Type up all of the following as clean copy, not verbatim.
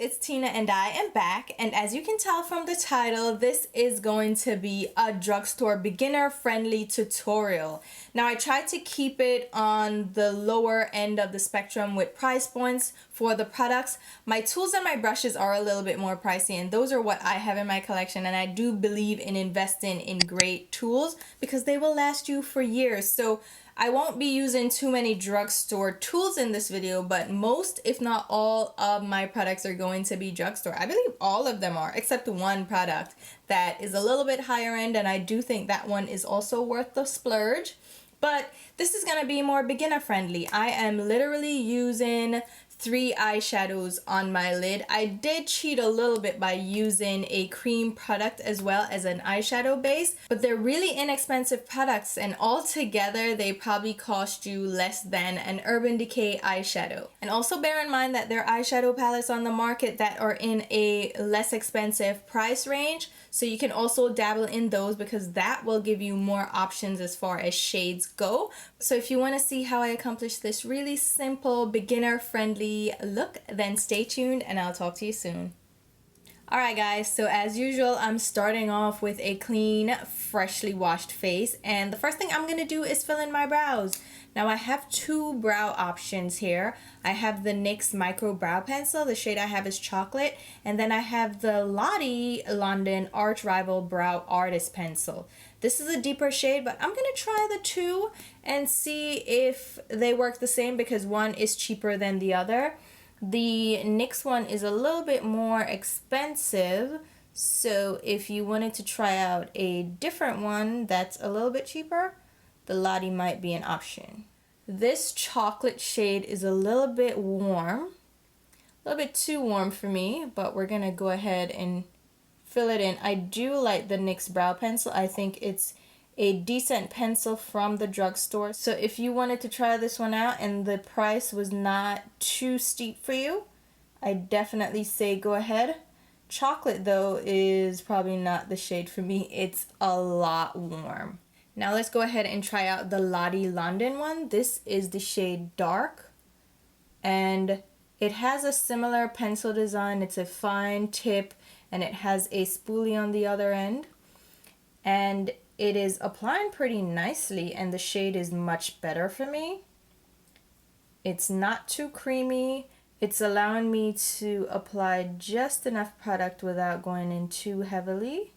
It's Tina and I am back, and as you can tell from the title, this is going to be a drugstore beginner friendly tutorial. Now I tried to keep it on the lower end of the spectrum with price points for the products. My tools and my brushes are a little bit more pricey, and those are what I have in my collection, and I do believe in investing in great tools because they will last you for years. So I won't be using too many drugstore tools in this video, but most, if not all, of my products are going to be drugstore. I believe all of them are, except one product that is a little bit higher end, and I do think that one is also worth the splurge. But this is going to be more beginner friendly. I am literally using 3 eyeshadows on my lid. I did cheat a little bit by using a cream product as well as an eyeshadow base, but they're really inexpensive products, and altogether they probably cost you less than an Urban Decay eyeshadow. And also bear in mind that there are eyeshadow palettes on the market that are in a less expensive price range, so you can also dabble in those because that will give you more options as far as shades go. So if you want to see how I accomplish this really simple beginner friendly look, then stay tuned and I'll talk to you soon. Alright guys, so as usual, I'm starting off with a clean, freshly washed face, and the first thing I'm going to do is fill in my brows. Now I have 2 brow options here. I have the NYX Micro Brow Pencil, the shade I have is Chocolate, and then I have the Lottie London Arch Rival Brow Artist Pencil. This is a deeper shade, but I'm going to try the 2 and see if they work the same because one is cheaper than the other. The NYX one is a little bit more expensive, so if you wanted to try out a different one that's a little bit cheaper, the Lottie might be an option. This chocolate shade is a little bit warm, a little bit too warm for me, but we're gonna go ahead and fill it in. I do like the NYX brow pencil. I think it's a decent pencil from the drugstore. So if you wanted to try this one out and the price was not too steep for you, I definitely say go ahead. Chocolate though is probably not the shade for me. It's a lot warm. Now let's go ahead and try out the Lottie London one. This is the shade Dark, and it has a similar pencil design. It's a fine tip and it has a spoolie on the other end, and it is applying pretty nicely, and the shade is much better for me. It's not too creamy. It's allowing me to apply just enough product without going in too heavily.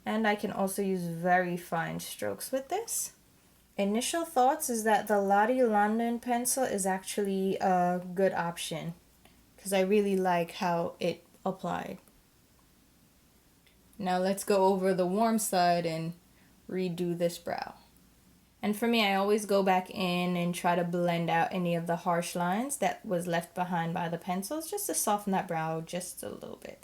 And I can also use very fine strokes with this. Initial thoughts is that the Lottie London pencil is actually a good option because I really like how it applied. Now let's go over the warm side and redo this brow. And for me, I always go back in and try to blend out any of the harsh lines that was left behind by the pencils just to soften that brow just a little bit.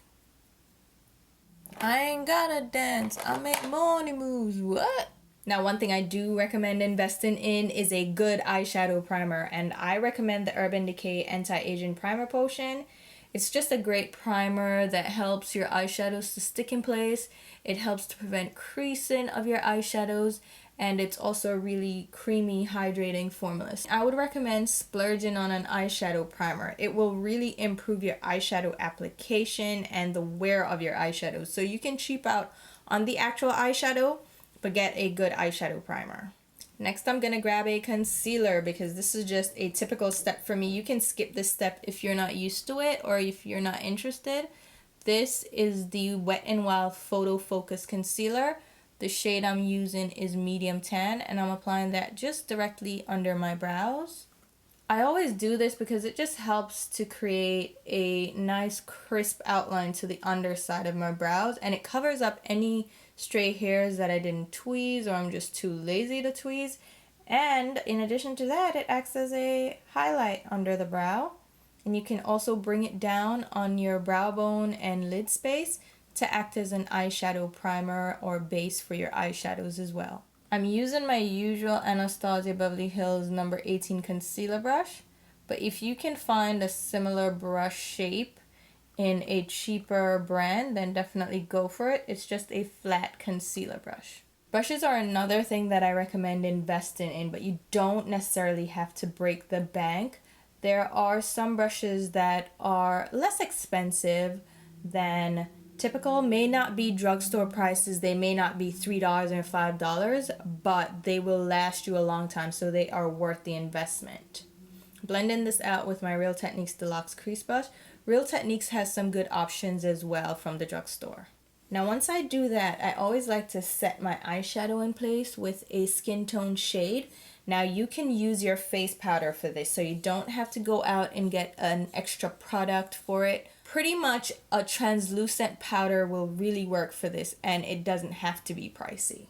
I ain't gotta dance, I make money moves, what? Now one thing I do recommend investing in is a good eyeshadow primer, and I recommend the Urban Decay Anti-Aging Primer Potion. It's just a great primer that helps your eyeshadows to stick in place. It helps to prevent creasing of your eyeshadows, and it's also a really creamy, hydrating formula. I would recommend splurging on an eyeshadow primer. It will really improve your eyeshadow application and the wear of your eyeshadows. So you can cheap out on the actual eyeshadow, but get a good eyeshadow primer. Next, I'm going to grab a concealer because this is just a typical step for me. You can skip this step if you're not used to it or if you're not interested. This is the Wet n Wild Photo Focus Concealer. The shade I'm using is medium tan, and I'm applying that just directly under my brows. I always do this because it just helps to create a nice crisp outline to the underside of my brows, and it covers up any stray hairs that I didn't tweeze or I'm just too lazy to tweeze. And in addition to that, it acts as a highlight under the brow, and you can also bring it down on your brow bone and lid space to act as an eyeshadow primer or base for your eyeshadows as well. I'm using my usual Anastasia Beverly Hills number 18 concealer brush, But if you can find a similar brush shape in a cheaper brand, then definitely go for it. It's just a flat concealer brush. Brushes are another thing that I recommend investing in, but you don't necessarily have to break the bank. There are some brushes that are less expensive than typical, may not be drugstore prices, they may not be $3 and $5, but they will last you a long time, so they are worth the investment. Blending this out with my Real Techniques Deluxe Crease Brush. Real Techniques has some good options as well from the drugstore. Now once I do that, I always like to set my eyeshadow in place with a skin tone shade. Now you can use your face powder for this, so you don't have to go out and get an extra product for it. Pretty much a translucent powder will really work for this, and it doesn't have to be pricey.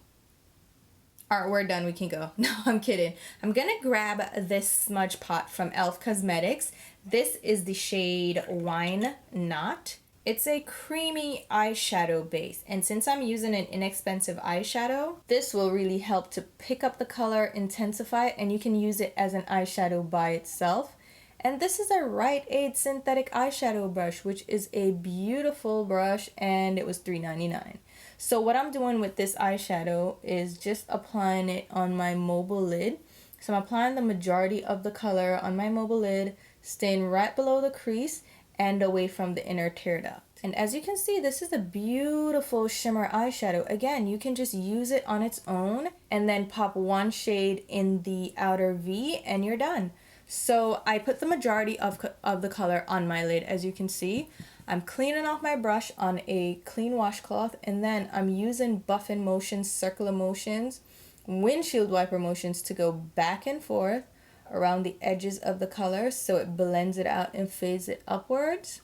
Alright, we're done, we can go. No, I'm kidding. I'm gonna grab this smudge pot from e.l.f. Cosmetics. This is the shade Wine Knot. It's a creamy eyeshadow base, and since I'm using an inexpensive eyeshadow, this will really help to pick up the color, intensify it, and you can use it as an eyeshadow by itself. And this is a Rite Aid synthetic eyeshadow brush, which is a beautiful brush, and it was $3.99. So what I'm doing with this eyeshadow is just applying it on my mobile lid. So I'm applying the majority of the color on my mobile lid, staying right below the crease and away from the inner tear duct. And as you can see, this is a beautiful shimmer eyeshadow. Again, you can just use it on its own and then pop one shade in the outer V and you're done. So I put the majority of the color on my lid, as you can see. I'm cleaning off my brush on a clean washcloth, and then I'm using buffing motions, circular motions, windshield wiper motions to go back and forth around the edges of the color so it blends it out and fades it upwards.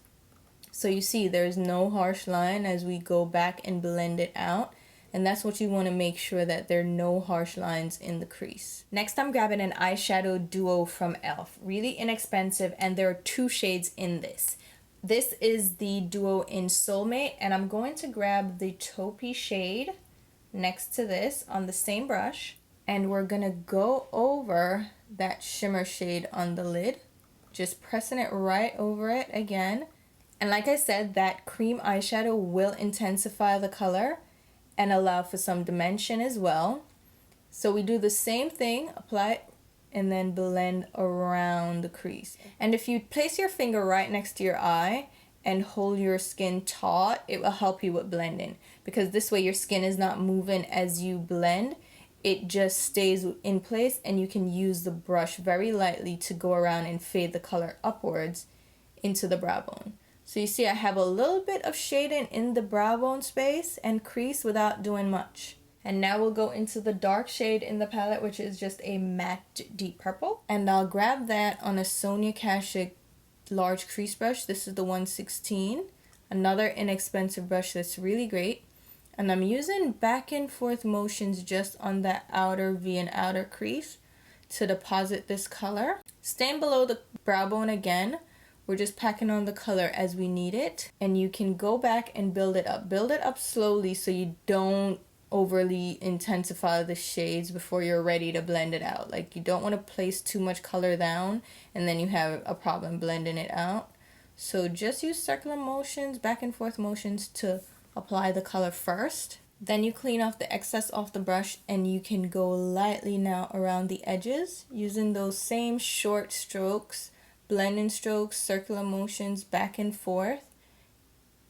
So you see there's no harsh line as we go back and blend it out. And that's what you want to make sure, that there are no harsh lines in the crease. Next, I'm grabbing an eyeshadow duo from e.l.f. Really inexpensive, and there are two shades in this. This is the duo in Soulmate, and I'm going to grab the taupey shade next to this on the same brush. And we're going to go over that shimmer shade on the lid, just pressing it right over it again. And like I said, that cream eyeshadow will intensify the color and allow for some dimension as well. So we do the same thing, apply it, and then blend around the crease. And if you place your finger right next to your eye and hold your skin taut, it will help you with blending, because this way your skin is not moving as you blend. It just stays in place, and you can use the brush very lightly to go around and fade the color upwards into the brow bone. So you see I have a little bit of shading in the brow bone space and crease without doing much. And now we'll go into the dark shade in the palette, which is just a matte deep purple. And I'll grab that on a Sonia Kashuk large crease brush. This is the 116. Another inexpensive brush that's really great. And I'm using back and forth motions just on that outer V and outer crease to deposit this color. Staying below the brow bone again. We're just packing on the color as we need it. And you can go back and build it up. Build it up slowly so you don't overly intensify the shades before you're ready to blend it out. Like, you don't want to place too much color down and then you have a problem blending it out. So just use circular motions, back and forth motions to apply the color first. Then you clean off the excess off the brush, and you can go lightly now around the edges using those same short strokes, blending strokes, circular motions back and forth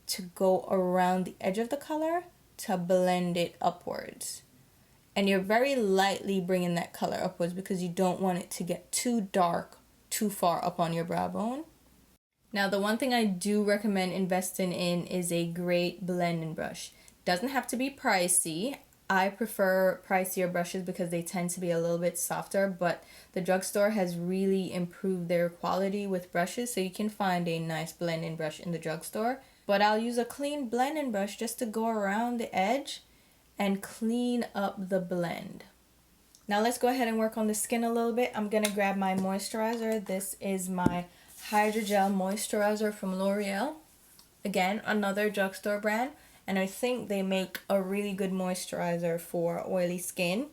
to go around the edge of the color to blend it upwards. And you're very lightly bringing that color upwards because you don't want it to get too dark too far up on your brow bone. Now, the one thing I do recommend investing in is a great blending brush. Doesn't have to be pricey. I prefer pricier brushes because they tend to be a little bit softer, but the drugstore has really improved their quality with brushes, so you can find a nice blending brush in the drugstore. But I'll use a clean blending brush just to go around the edge and clean up the blend. Now let's go ahead and work on the skin a little bit. I'm going to grab my moisturizer. This is my Hydrogel Moisturizer from L'Oreal. Again, another drugstore brand. And I think they make a really good moisturizer for oily skin.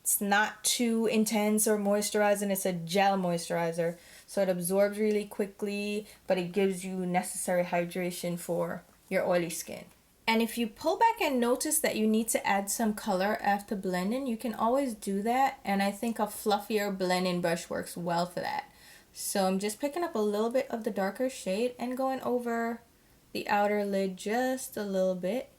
It's not too intense or moisturizing. It's a gel moisturizer. so it absorbs really quickly, but it gives you necessary hydration for your oily skin. And if you pull back and notice that you need to add some color after blending, you can always do that. And I think a fluffier blending brush works well for that. So I'm just picking up a little bit of the darker shade and going over the outer lid just a little bit.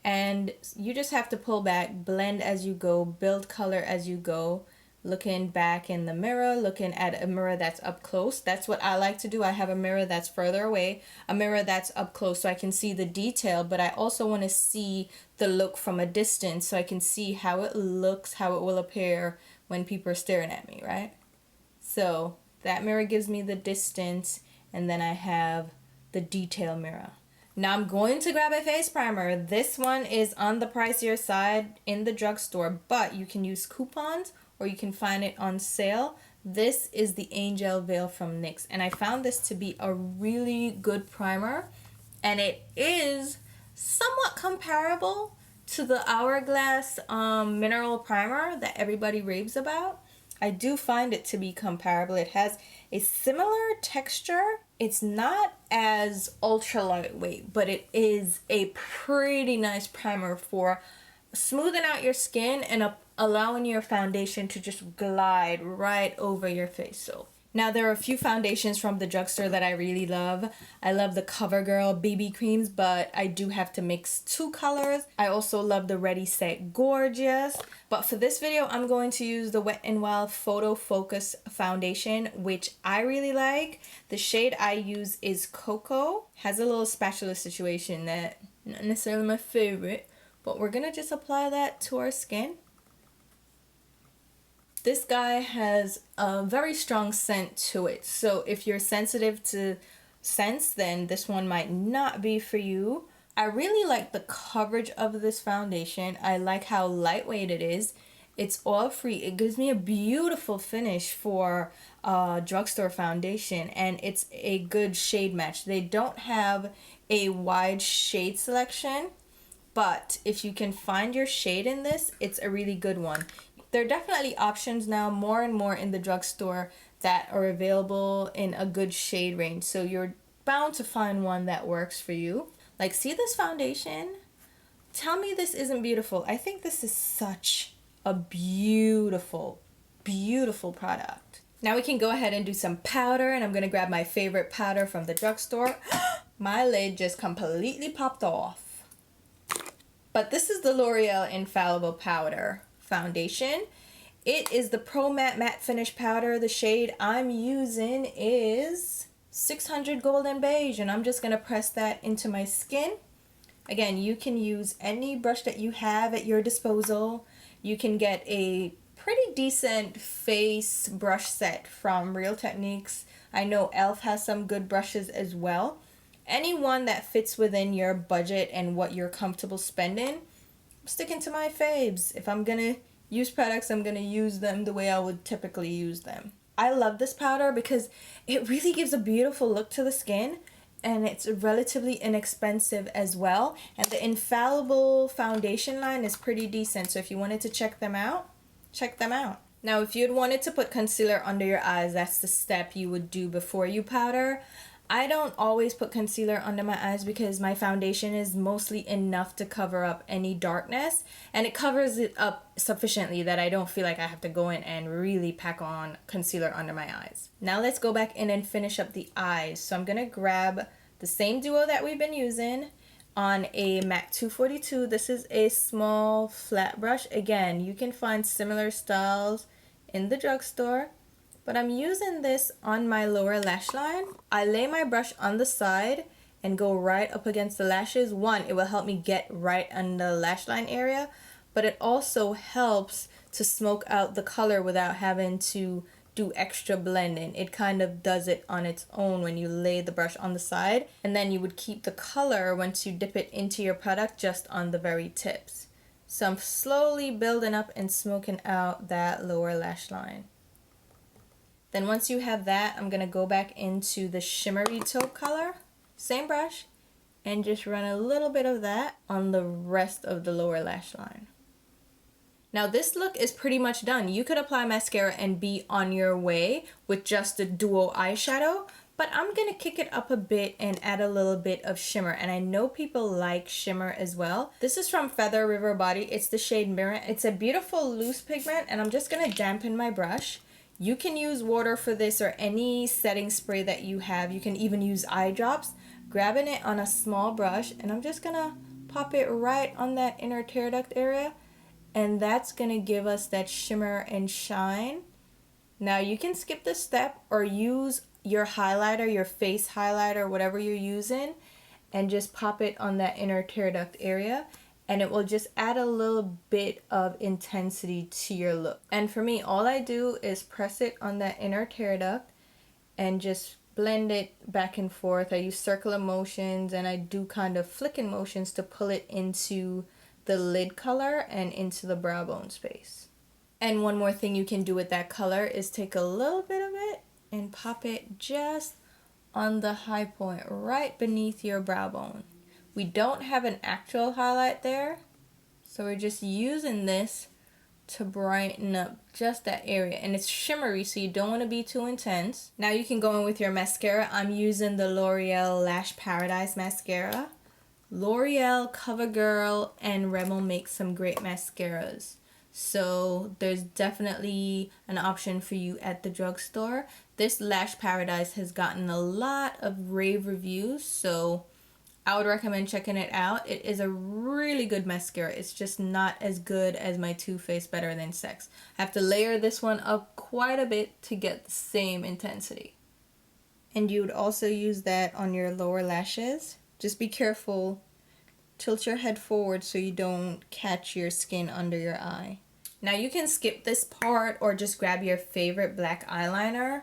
And you just have to pull back, blend as you go, build color as you go. Looking back in the mirror, looking at a mirror that's up close. That's what I like to do. I have a mirror that's further away, a mirror that's up close so I can see the detail, but I also want to see the look from a distance so I can see how it looks, how it will appear when people are staring at me, right? So that mirror gives me the distance, and then I have the detail mirror. Now I'm going to grab a face primer. This one is on the pricier side in the drugstore, but you can use coupons or you can find it on sale. This is the Angel Veil from NYX, and I found this to be a really good primer, and it is somewhat comparable to the Hourglass mineral primer that everybody raves about. I do find it to be comparable. It has a similar texture. It's not as ultra lightweight, but it is a pretty nice primer for smoothing out your skin and allowing your foundation to just glide right over your face. So now there are a few foundations from the drugstore that I really love. I love the CoverGirl BB creams, but I do have to mix two colors. I also love the Ready Set Gorgeous. But for this video, I'm going to use the Wet n Wild Photo Focus foundation, which I really like. The shade I use is Cocoa. Has a little spatula situation that not necessarily my favorite, but we're gonna just apply that to our skin. This guy has a very strong scent to it, so if you're sensitive to scents, then this one might not be for you. I really like the coverage of this foundation. I like how lightweight it is. It's oil free. It gives me a beautiful finish for a drugstore foundation, and it's a good shade match. They don't have a wide shade selection, but if you can find your shade in this, it's a really good one. There are definitely options now, more and more in the drugstore, that are available in a good shade range. So you're bound to find one that works for you. Like, see this foundation? Tell me this isn't beautiful. I think this is such a beautiful, beautiful product. Now we can go ahead and do some powder, and I'm going to grab my favorite powder from the drugstore. My lid just completely popped off. But this is the L'Oreal Infallible Powder foundation. It is the Pro Matte Finish Powder. The shade I'm using is 600 Golden Beige, and I'm just going to press that into my skin. Again, you can use any brush that you have at your disposal. You can get a pretty decent face brush set from Real Techniques. I know e.l.f. has some good brushes as well. Any one that fits within your budget and what you're comfortable spending. I'm sticking to my faves. If I'm gonna use products, I'm gonna use them the way I would typically use them. I love this powder because it really gives a beautiful look to the skin, and it's relatively inexpensive as well. And the Infallible foundation line is pretty decent, so if you wanted to check them out, check them out. Now, if you'd wanted to put concealer under your eyes, that's the step you would do before you powder. I don't always put concealer under my eyes because my foundation is mostly enough to cover up any darkness, and it covers it up sufficiently that I don't feel like I have to go in and really pack on concealer under my eyes. Now let's go back in and finish up the eyes. So I'm gonna grab the same duo that we've been using on a MAC 242. This is a small flat brush. Again, you can find similar styles in the drugstore, but I'm using this on my lower lash line. I lay my brush on the side and go right up against the lashes. One, it will help me get right on the lash line area, but it also helps to smoke out the color without having to do extra blending. It kind of does it on its own when you lay the brush on the side, and then you would keep the color once you dip it into your product just on the very tips. So I'm slowly building up and smoking out that lower lash line. Then once you have that, I'm gonna go back into the shimmery taupe color, same brush, and just run a little bit of that on the rest of the lower lash line. Now this look is pretty much done. You could apply mascara and be on your way with just the duo eyeshadow, but I'm gonna kick it up a bit and add a little bit of shimmer, and I know people like shimmer as well. This is from Feather River Body. It's the shade Mirror. It's a beautiful loose pigment, and I'm just gonna dampen my brush. You can use water for this or any setting spray that you have. You can even use eye drops. Grabbing it on a small brush, and I'm just gonna pop it right on that inner tear duct area, and that's gonna give us that shimmer and shine. Now you can skip this step or use your highlighter, your face highlighter, whatever you're using, and just pop it on that inner tear duct area, and it will just add a little bit of intensity to your look. And for me, all I do is press it on that inner tear duct and just blend it back and forth. I use circular motions, and I do kind of flicking motions to pull it into the lid color and into the brow bone space. And one more thing you can do with that color is take a little bit of it and pop it just on the high point right beneath your brow bone. We don't have an actual highlight there, so we're just using this to brighten up just that area, and it's shimmery, so you don't want to be too intense. Now you can go in with your mascara. I'm using the L'Oreal Lash Paradise mascara. L'Oreal, CoverGirl, and Rimmel make some great mascaras, so there's definitely an option for you at the drugstore. This Lash Paradise has gotten a lot of rave reviews, so I would recommend checking it out. It is a really good mascara. It's just not as good as my Too Faced Better Than Sex. I have to layer this one up quite a bit to get the same intensity. And you would also use that on your lower lashes. Just be careful. Tilt your head forward so you don't catch your skin under your eye. Now you can skip this part or just grab your favorite black eyeliner.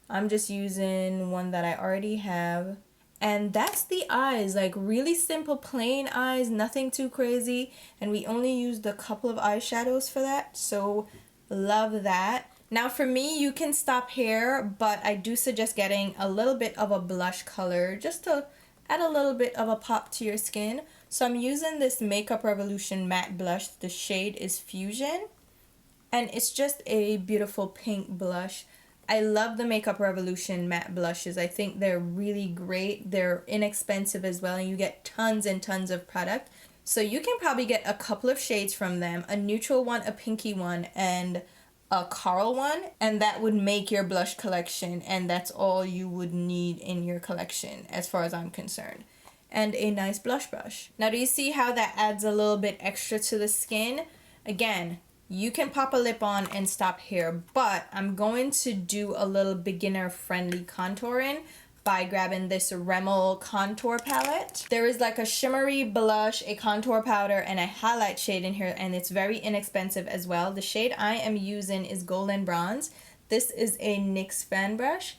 I'm just using one that I already have. And that's the eyes, like really simple plain eyes, nothing too crazy. And we only used a couple of eyeshadows for that, so love that. Now for me, you can stop here, but I do suggest getting a little bit of a blush color just to add a little bit of a pop to your skin. So I'm using this Makeup Revolution matte blush. The shade is Fusion, and it's just a beautiful pink blush. I love the Makeup Revolution matte blushes. I think they're really great. They're inexpensive as well, and you get tons and tons of product. So you can probably get a couple of shades from them, a neutral one, a pinky one, and a coral one, and that would make your blush collection, and that's all you would need in your collection as far as I'm concerned. And a nice blush brush. Now do you see how that adds a little bit extra to the skin? Again, you can pop a lip on and stop here, but I'm going to do a little beginner friendly contouring by grabbing this Rimmel contour palette. There is like a shimmery blush, a contour powder, and a highlight shade in here, and it's very inexpensive as well. The shade I am using is Golden Bronze. This is a NYX fan brush,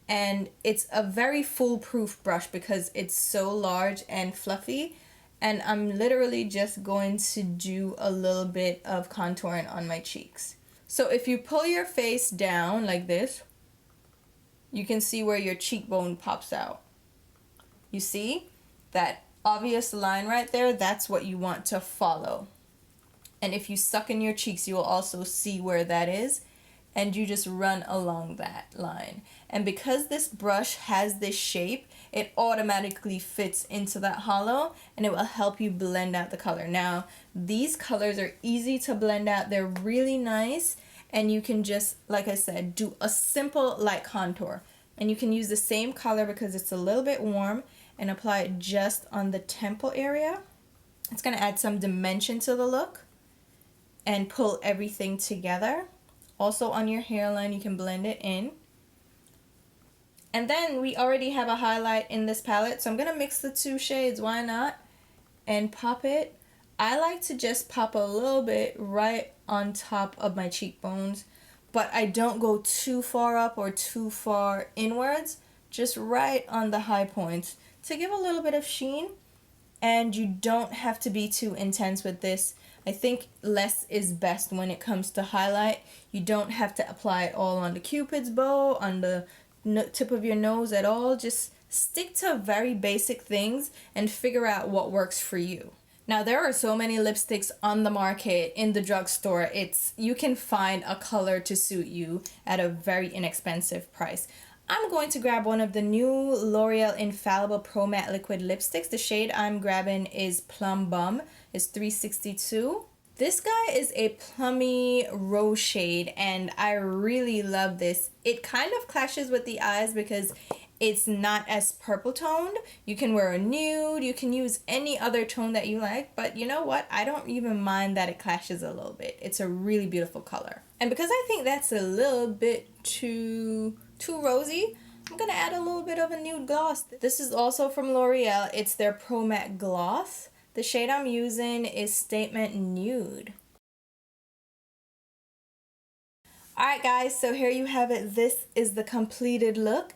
and it's a very foolproof brush because it's so large and fluffy. And I'm literally just going to do a little bit of contouring on my cheeks. So if you pull your face down like this, you can see where your cheekbone pops out. You see that obvious line right there? That's what you want to follow. And if you suck in your cheeks, you will also see where that is. And you just run along that line. And because this brush has this shape, it automatically fits into that hollow, and it will help you blend out the color. Now, these colors are easy to blend out. They're really nice, and you can just, like I said, do a simple light contour. And you can use the same color because it's a little bit warm and apply it just on the temple area. It's going to add some dimension to the look and pull everything together. Also on your hairline, you can blend it in. And then we already have a highlight in this palette, so I'm going to mix the two shades, why not? And pop it. I like to just pop a little bit right on top of my cheekbones, but I don't go too far up or too far inwards, just right on the high points to give a little bit of sheen. And you don't have to be too intense with this. I think less is best when it comes to highlight. You don't have to apply it all on the Cupid's bow, on the tip of your nose at all. Just stick to very basic things and figure out what works for you. Now there are so many lipsticks on the market in the drugstore. You can find a color to suit you at a very inexpensive price. I'm going to grab one of the new L'Oreal Infallible Pro Matte Liquid Lipsticks. The shade I'm grabbing is Plum Bum. It's 362. This guy is a plummy rose shade and I really love this. It kind of clashes with the eyes because it's not as purple toned. You can wear a nude, you can use any other tone that you like, but you know what? I don't even mind that it clashes a little bit. It's a really beautiful color. And because I think that's a little bit too rosy, I'm gonna add a little bit of a nude gloss. This is also from L'Oreal. It's their Pro Matte Gloss. The shade I'm using is Statement Nude. Alright guys, so here you have it. This is the completed look.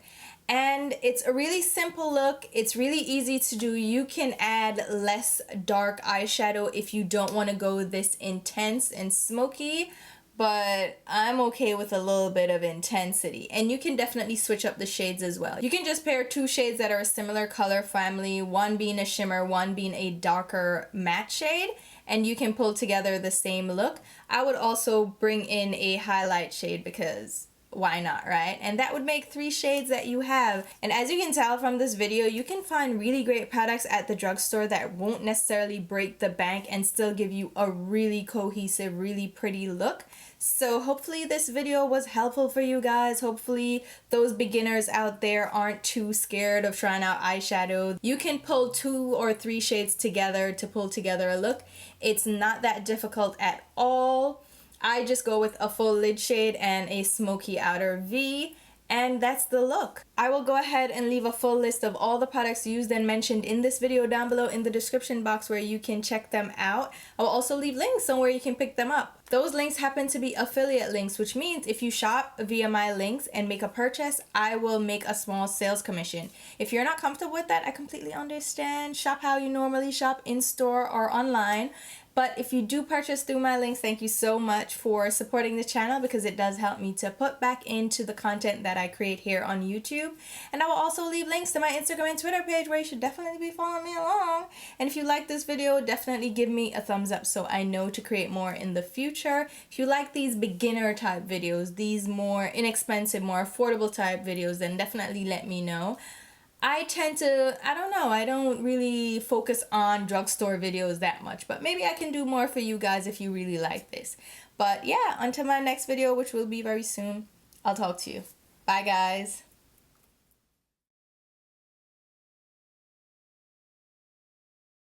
And it's a really simple look. It's really easy to do. You can add less dark eyeshadow if you don't want to go this intense and smoky, but I'm okay with a little bit of intensity. And you can definitely switch up the shades as well. You can just pair two shades that are a similar color family, one being a shimmer, one being a darker matte shade, and you can pull together the same look. I would also bring in a highlight shade because why not, right? And that would make 3 shades that you have. And as you can tell from this video, you can find really great products at the drugstore that won't necessarily break the bank and still give you a really cohesive, really pretty look. So hopefully this video was helpful for you guys. Hopefully those beginners out there aren't too scared of trying out eyeshadow. You can pull 2 or 3 shades together to pull together a look. It's not that difficult at all. I just go with a full lid shade and a smoky outer V, and that's the look. I will go ahead and leave a full list of all the products used and mentioned in this video down below in the description box where you can check them out. I will also leave links somewhere you can pick them up. Those links happen to be affiliate links, which means if you shop via my links and make a purchase, I will make a small sales commission. If you're not comfortable with that, I completely understand. Shop how you normally shop, in store or online. But if you do purchase through my links, thank you so much for supporting the channel because it does help me to put back into the content that I create here on YouTube. And I will also leave links to my Instagram and Twitter page where you should definitely be following me along. And if you like this video, definitely give me a thumbs up so I know to create more in the future. If you like these beginner type videos, these more inexpensive, more affordable type videos, then definitely let me know. I tend to, I don't really focus on drugstore videos that much, but maybe I can do more for you guys if you really like this. But yeah, until my next video, which will be very soon, I'll talk to you. Bye guys.